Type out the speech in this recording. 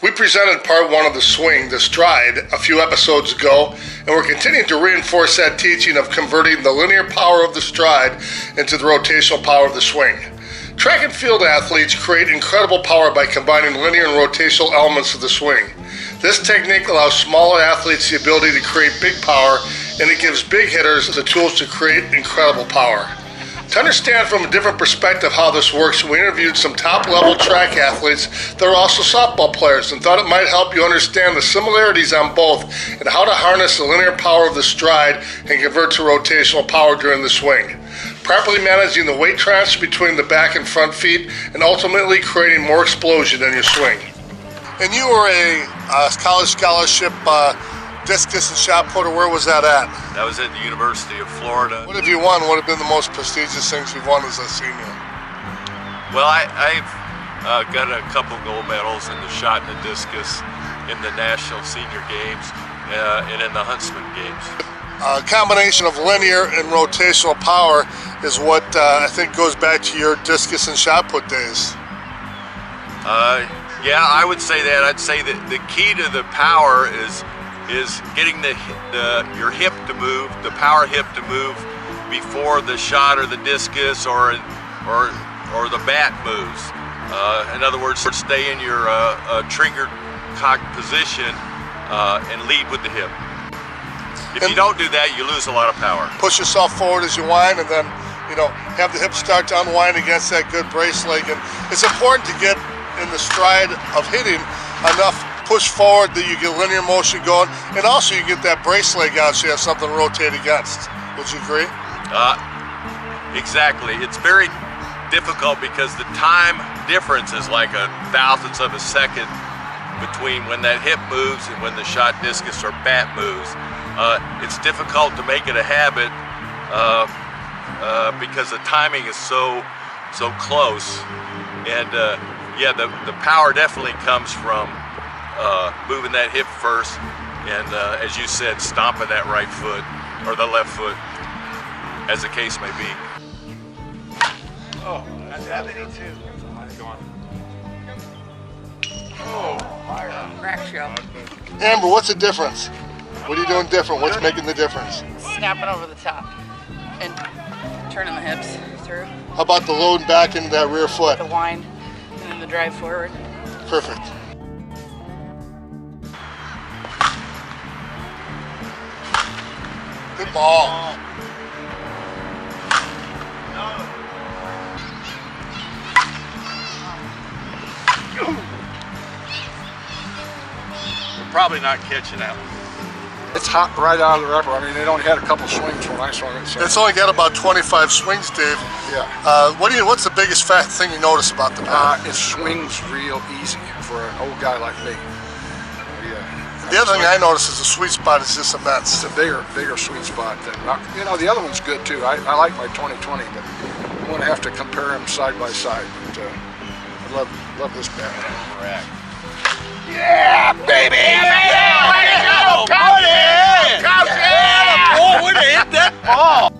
We presented part one of the swing, the stride, a few episodes ago, and we're continuing to reinforce that teaching of converting the linear power of the stride into the rotational power of the swing. Track and field athletes create incredible power by combining linear and rotational elements of the swing. This technique allows smaller athletes the ability to create big power, and it gives big hitters the tools to create incredible power. To understand from a different perspective how this works, we interviewed some top-level track athletes that are also softball players and thought it might help you understand the similarities on both and how to harness the linear power of the stride and convert to rotational power during the swing. Properly managing the weight transfer between the back and front feet and ultimately creating more explosion in your swing. And you were a college scholarship discus and shot putter. Where was that at? That was at the University of Florida. What have you won? What have been the most prestigious things you've won as a senior? Well, I've got a couple gold medals in the shot and the discus in the National Senior Games and in the Huntsman Games. A combination of linear and rotational power is what I think goes back to your discus and shot put days. Yeah, I would say that. I'd say that the key to the power is getting your hip to move, the power hip to move before the shot or the discus or the bat moves. In other words, stay in your trigger cocked position and lead with the hip. If you don't do that, you lose a lot of power. Push yourself forward as you wind, and then have the hip start to unwind against that good brace leg. And it's important to get in the stride of hitting enough push forward that you get linear motion going, and also you get that brace leg out so you have something to rotate against. Would you agree? Exactly. It's very difficult because the time difference is like a thousandth of a second between when that hip moves and when the shot, discus, or bat moves. It's difficult to make it a habit because the timing is so close, and yeah, the power definitely comes from moving that hip first, and as you said, stomping that right foot or the left foot, as the case may be. Oh, that's happening too. Go on. Oh, fire. Crack show. Amber, what's the difference? What are you doing different? What's making the difference? Snapping over the top and turning the hips through. How about the load back into that rear foot? The wind and then the drive forward. Perfect. Good ball. We're probably not catching that one. It's hot right out of the rubber. I mean, it only had a couple swings when I swung it. So. It's only got about 25 swings, Dave. Yeah. What's the biggest thing you notice about the bat? It swings real easy for an old guy like me. The other thing I notice is the sweet spot is just immense. It's a bigger sweet spot than, the other one's good too. I like my 2020, but I'm going to have to compare them side by side. But I love this bat. Correct. Yeah, baby! Yeah, Way to go, buddy! Way to hit that ball!